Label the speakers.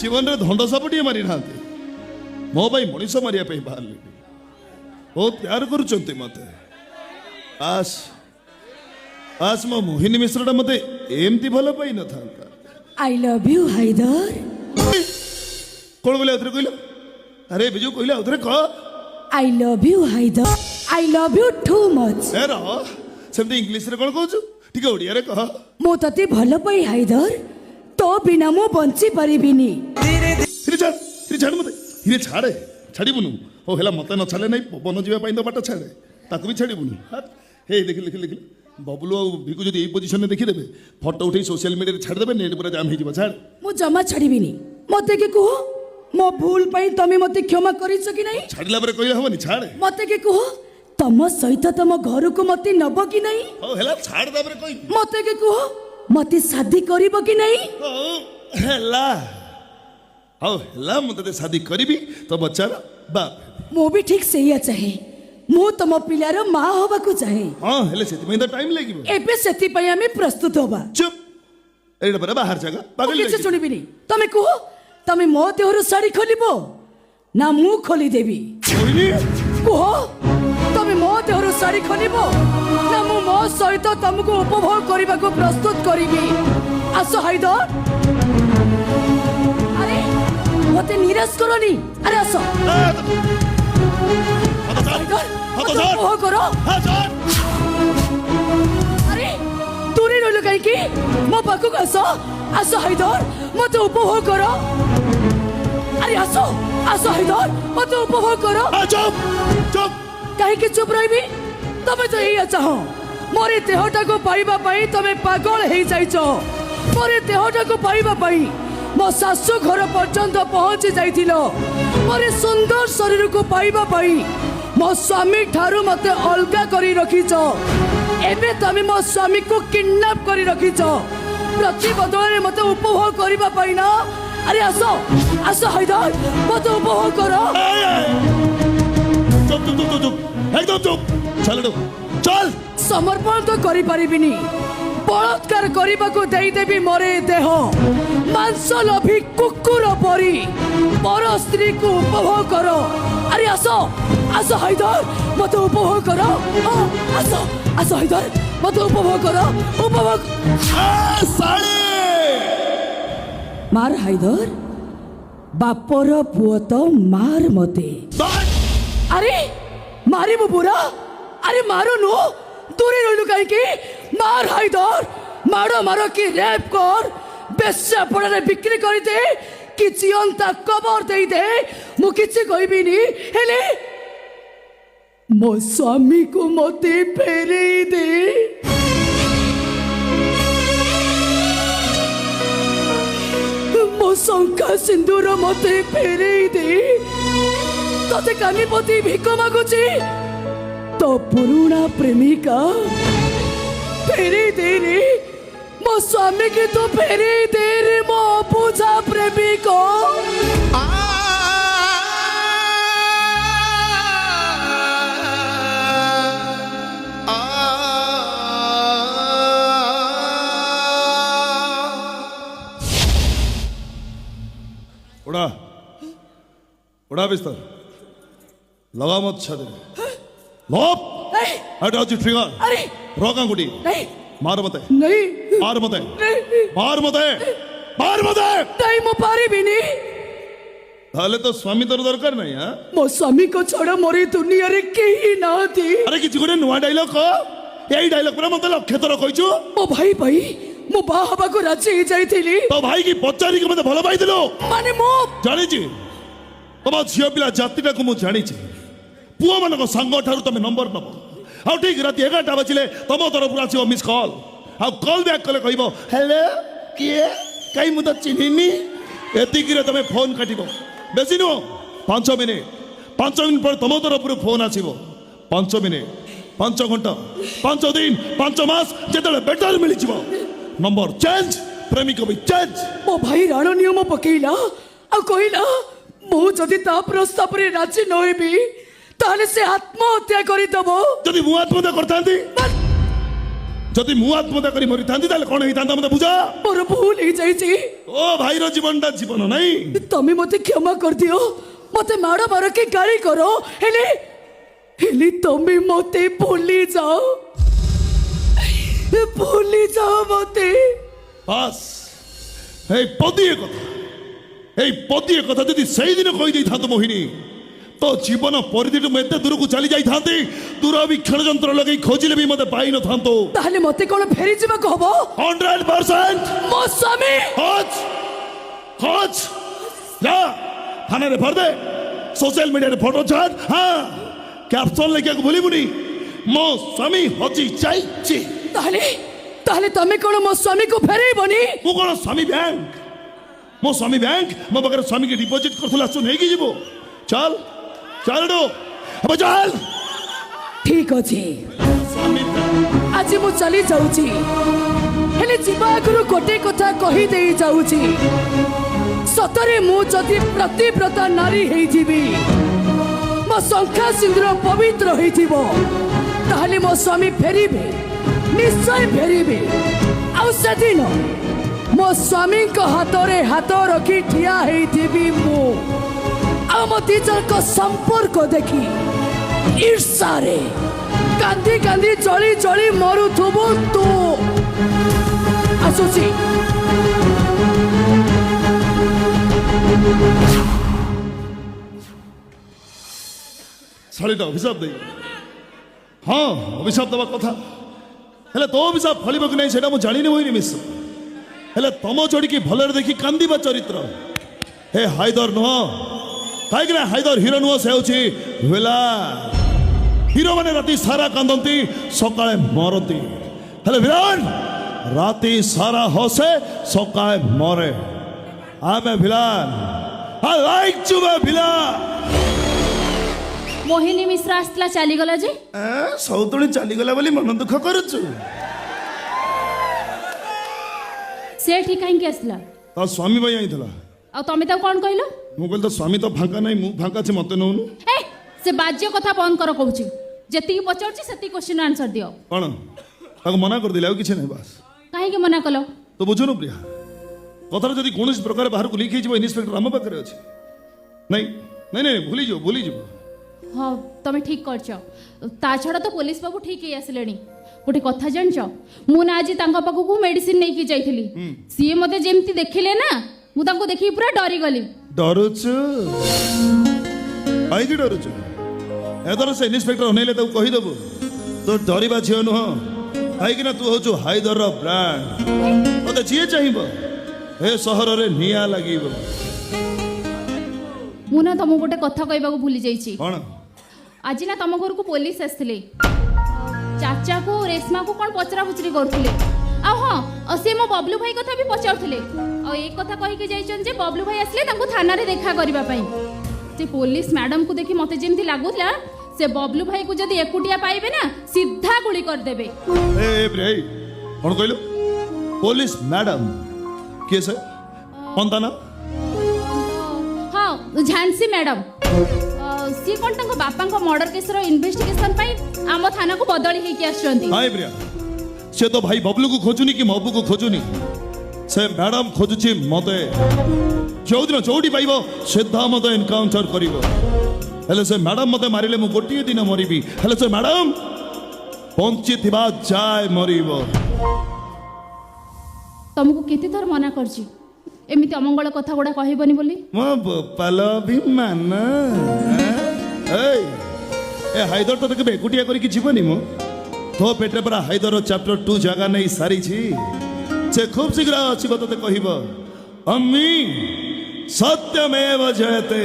Speaker 1: जीवन में धंड सापटे मारी ना मो भाई मनीष मारिया बाहर बहुत प्यार करुँच मत आस आस मो मोहिनी मिश्रा मत एमती भल पाई न था
Speaker 2: आई लव यू हाइदर
Speaker 1: कौन बोले उधर कहल अरे बिजू कहला उधर कह
Speaker 2: I love you Haider I love you too much
Speaker 1: ए रह सेमती इंग्लिश रे कौन कहू ठीक ओडिया रे कह
Speaker 2: मो तते भल पाई हाइदर तो बिना मो बंची परिबिनी
Speaker 1: हिरे छाड़ मते हिरे छाड़े छाड़बुनु ओ हेला मते न छाड़े नहीं पवन जीवा पाई तो बाट छाड़े ताकू भी छाड़बुनु हे देख लिख लिख बबलू और भिकु जदि पोजिशन में देखिदेवे फोटो उठे सोशल मीडिया छाड़देवे नेट पूरा जाम हो छाड़
Speaker 2: मो जमा छाड़बिनी मते के कहो मो भूल पाई तमे मते क्षमा करिस कि नहीं
Speaker 1: छाड़ला पर कहले हबनी छाड़े
Speaker 2: मते के कहो तम सहित तम घर को मते नब कि नहीं
Speaker 1: ओ हेला छाड़ दा पर कहि
Speaker 2: मते के कहो मते शादी करिबो कि नहीं
Speaker 1: ओ हेला ओ हेला मते शादी करिबी तो बच्चा बाप
Speaker 2: मो भी ठीक से ही चाहे मु तम पिलार मां होबा को चाहे
Speaker 1: हां हेले सेति में तो टाइम लागिबो
Speaker 2: एबे सेति पई हमें प्रस्तुत होबा
Speaker 1: चुप एडा पर बाहर जगह पागल
Speaker 2: किछ सुनिबिनी तमे कहो तमे मो देहर साड़ी खोलिबो ना मु खोली देबी
Speaker 1: मोहिनी
Speaker 2: कहो तमे मो देहर साड़ी खोलिबो ना मु मो सहित तुमको उपभोग करबा को प्रस्तुत करबी आसो हाइदर अरे मते निराश करनी अरे आसो उपभोग करो अरे दूरी रहिलो काई की मो पाखु आसो आसो हाइदर मते उपभोग करो अरे आसो आसो हाइदर मते उपभोग करो
Speaker 1: चुप चुप
Speaker 2: काहे की चुप रहिबी तमे तो एया चाहो मोरे देहटा को पाइबा पाई तमे पागल हे जाइछो मोरे देहटा को पाइबा पाई मो सासु घर पर्यंत पहुंची जाइथिलो मोरे सुंदर शरीर को पाइबा पाई मो स्वामी ठारू मते अलगा करी रखिछो एबे तमे मो स्वामी को किडनैप करी रखिछो प्रति बदले मते उपभोग करिबा पाई ना अरे आसो आसो हाइदर मते उपभोग करो
Speaker 1: चुप चुप चुप चुप एकदम चुप चल चल
Speaker 2: समर्पण तो करि परिबिनी बलात्कार करिबा को देई देबी मोरे देह मांस लोभी कुकुर परी पर स्त्री को उपभोग करो अरे आसो आसो हाइदर मते उपभोग करो आसो आसो हाइदर मते उपभोग करो उपभोग
Speaker 1: साड़ी
Speaker 2: मार हाइदर बापर पुओ तो मार मते अरे मारी मु पूरा अरे मारो नो दूरी रहिलु काई की मार हाइदर मारो मारो की रेप कर बेश्या पड़े बिक्री करी दे कि जियंता कबर दे दे मु किछि कहबिनी हेले मो स्वामी को मते फेरे दे मो शंका सिंदूर मते फेरे दे तते कानी पति भिक मागुची तो पुरुणा प्रेमिका फेरे दे रे मो स्वामी के तो फेरे दे रे मो पूजा प्रेमी को
Speaker 1: उड़ा उड़ा बिस्तर लगा मत छादे लॉप हटा जी ट्रिगर
Speaker 2: अरे
Speaker 1: रोका गुडी
Speaker 2: नहीं
Speaker 1: मार मत
Speaker 2: नहीं
Speaker 1: मार मत
Speaker 2: नहीं
Speaker 1: मार मत मार मत
Speaker 2: नहीं मो पारी भी नहीं
Speaker 1: ताले तो स्वामी तोर दरकार नहीं हां
Speaker 2: मो स्वामी को छोड़ मोरी दुनिया रे केही ना थी
Speaker 1: अरे किछि गोटे नुवा डायलॉग को एई डायलॉग पर मत लक्ष्य तोर कहिछु
Speaker 2: मो भाई मो बा हबा को राजी ही जाइथिली
Speaker 1: तो भाई की पचारी के मते भलो पाई दिलो
Speaker 2: माने मो
Speaker 1: जानि छी तब झियो पिला जातिटा को मु जानि छी पुओ मन को संग ठारू तमे नंबर नबो आ ठीक रात 11टा बजिले तम तरफ आसीबो मिस कॉल आ कॉल बैक कले कहबो हेलो किए काई मु तो चिन्हिनी एतिकी रे तमे फोन काटिबो बेसी नो 5 मिनिट पर तम तरफ फोन आसीबो 5 मिनिट 5 घंटा 5 दिन 5 मास जेतले बेटर मिली जिवो नंबर चेंज प्रेमिक भी चेंज
Speaker 2: मो भाई राणो नियम पकेइला आ कहिला मो जदि ता प्रस्ताव रे राजी न होइबी ताले से आत्महत्या करी दबो
Speaker 1: जदि मु आत्महत्या करतांती जदि मु आत्महत्या करी मरी थांती ताले कोन हेई थांता मते बुझा
Speaker 2: मोर भूल हो जाइछि
Speaker 1: ओ भाईर जीवनटा जीवन नहीं
Speaker 2: तमे मते क्षमा कर दियो मते मारो मारो के गाली करो हेले हेले तमे मते भूली जाओ मते
Speaker 1: बस এই পদিয়ে কথা যদি সেই দিন কই দেই থাতো মোহিনী তো জীবন পরিধিটু এতে দূরକୁ চালি যাই থাନ୍ତି দূরবীক্ষণ যন্ত্র লগাই খোঁজিলে भी মতে পাই ন থাতো
Speaker 2: তাহলে মতে কোন ফেরি ଯିବା କୁ হবো
Speaker 1: 100%
Speaker 2: ମୋ ସ୍ୱାମୀ
Speaker 1: খোঁজ যা থানারে ভর দে সোশ্যাল মিডিয়ারে ফটো ছাড় হ্যাঁ ক্যাপশন লেখিବାକୁ ভুলিবুনি ମୋ ସ୍ୱାମୀ ହଜି ଯାଇଛି
Speaker 2: তাহলে তাহলে তুমি কোন ମୋ ସ୍ୱାମୀ କୁ ଫେରେଇବନି
Speaker 1: ମୁଁ କଣ ସ୍ୱାମୀ ବ୍ୟାଙ୍କ ମୋ ସ୍ୱାମୀ ବ୍ୟାଙ୍କ ମୋ ପାଖରେ ସ୍ୱାମୀ କି ଡିପୋଜିଟ୍ କରୁଥିଲା ଆସୁ ନେଇକି ଯିବ ଚାଲ ଚାଲ ଡୋ ଏବେ ଚାଲ
Speaker 2: ঠিক ଅଛି
Speaker 1: ସ୍ୱାମୀ
Speaker 2: ଆଜି ମୁଁ ଚାଲି ଯାଉଛି ହେଲେ ଯିବା ଆଗରୁ ଗୋଟେ କଥା କହି ଦେଇ ଯାଉଛି ସତରେ ମୁଁ ଯଦି ପ୍ରତିବ୍ରତା ନାରୀ ହେଇଯିବି ମୋ ଶଙ୍ଖା ସିନ୍ଦୁର ପବିତ୍ର ହେଇଥିବ ତାହେଲେ ମୋ ସ୍ୱାମୀ ଫେରିବେ ନିଶ୍ଚୟ ଫେରିବେ ଆଉ ସେଦିନ ମୋ ସ୍ୱାମୀଙ୍କ ହାତରେ ହାତ ରଖି ଠିଆ ହେଇଥିବି ମୁଁ ଆଉ ମୋ ଦି ଜଣଙ୍କ ସମ୍ପର୍କ ଦେଖି ଈର୍ଷାରେ କାନ୍ଦି କାନ୍ଦି ଚଳି ଚଳି ମରୁଥିବୁ ତୁ ଆସୁଛି
Speaker 1: ଶାଳୀଟା ଅଭିଶାପ ଦେଇ ହଁ ଅଭିଶାପ ଦେବା କଥା ହେଲେ ତୋ ଅଭିଶାପ ଫଳିବ କି ନାହିଁ ସେଇଟା ମୁଁ ଜାଣିନି ହୋଇନି ମିଶ ହେଲେ ତମ ଯୋଡ଼ିକି ଭଲରେ ଦେଖି କାନ୍ଦିବା ଚରିତ୍ର ହେ ହାଇଦର ନୁହଁ କାହିଁକି ନା ହାଇଦର ହିରୋ ନୁହଁ ସେ ହେଉଛି ଭିଲାନ ହିରୋ ମାନେ ରାତି ସାରା କାନ୍ଦନ୍ତି ସକାଳେ ମରନ୍ତି ହେଲେ ଭିଲାନ ରାତି ସାରା ହସେ ସକାଳେ ମରେ ଆମେ villain I like to be villain
Speaker 3: Mohini Mishra आसला चलीगला जे
Speaker 1: ସଉତୁଣୀ ଚାଲିଗଲା ବୋଲି ମନ ଦୁଃଖ କରୁଛୁ
Speaker 3: से ठीक कहीं आसला
Speaker 1: ତା ସ୍ୱାମୀ ପାଇଁ ଆଇଥିଲା
Speaker 3: आ तमे तो कौन कहलो
Speaker 1: ମୁଁ କହିଲି ତ ସ୍ୱାମୀ ତ ଫାଙ୍କା ନାହିଁ ମୁଁ ଫାଙ୍କା ଅଛି ମତେ ନଉନୁ
Speaker 3: ए से बाज्य कथा बंद कर कहूँ जेती पचार से क्वेश्चन आंसर दियो
Speaker 1: କ'ଣ ତାକୁ ମନା କରିଦେଲି ଆଉ କିଛି ନାହିଁ ବାସ୍
Speaker 3: कहीं मना कल
Speaker 1: ତ ବୁଝୁନୁ ପ୍ରିୟା କଥାଟା ଯଦି କୌଣସି ପ୍ରକାର ବାହାରକୁ ଲିକ୍ ହେଇଯିବ ଇନ୍ସପେକ୍ଟର ଆମ ପାଖରେ ଅଛି ନାଇଁ ନାଇଁ ନାଇଁ ଭୁଲିଯିବ
Speaker 3: हाँ तमे ठीक करछ ता छड़ा तो पुलिस बाबू ठीक ही आसिलेनी गोटे कथा जानछ मु ना आज तांका पाखकु मेडिसिन नै की जाइथिली सी मते जेमती देखिले ना मु तांको देखि पूरा डरी गली
Speaker 1: ଡରୁଛୁ କାହିଁକି ଡରୁଛୁ ଏଥର ସେ ଇନ୍ସପେକ୍ଟର ଅନେଇଲେ ତାକୁ କହିଦେବୁ ତୋ ଡରିବା ଝିଅ ନୁହଁ କାହିଁକି ନା ତୁ ହଉଛୁ ହାଇଦରର ବ୍ରାଣ୍ଡ ମତେ ଯିଏ ଚାହିଁବ ଏ ସହରରେ ନିଆଁ ଲାଗିବ
Speaker 3: मु ना तुम गोटे कथा कहबाको भूली जाइछि
Speaker 1: କ'ଣ
Speaker 3: आज ना तुम घर को पुलिस आसथिले चाचा को रेशमा को कौन पचरा पुचरी करथिले आ हाँ से मो बबलू भाई कथा भी पचारुथिले आ एक कथा कहि के जाइछन जे बबलू भाई आसले तांको थाना रे देखा करबा पई से पुलिस मैडम को देखि मते जेमती लागुतला से बबलू भाई को जदी एकुटिया पाइबे ना सीधा गुली कर देबे
Speaker 1: ए भाई କ'ଣ କହିଲୁ ପୋଲିସ ମ୍ୟାଡାମ କିଏ ସେ କ'ଣ ତା ନା
Speaker 3: हाँ झांसी मैडम सी कौन तांको बापा को मर्डर केस रो इन्वेस्टिगेशन पाई आम थाना को बदली हे कि आछंती
Speaker 1: हाय प्रिया से तो भाई बबलू को खोजुनी कि मबू को खोजुनी से मैडम खोजुची मते जो दिन जोड़ी पाइबो सीधा मते एनकाउंटर करिवो हेले से मैडम मते मारिले मु गोटिए दिन मरिबी हेले से मैडम पहुंची थिबा जाय मरिबो
Speaker 3: तुमको केते थर मना करची एमिति अमंगल कथा गुडा कहबनी बोली
Speaker 1: मो बोपाल अभिमान ए हाइदर तो केबे एकुटिया करी कि जीवनी मो तो पेटे परा हाइदर चैप्टर 2 जगह नहीं सारी छी से खूब शीघ्र अछि तते कहबो अम्मी सत्यमेव जयते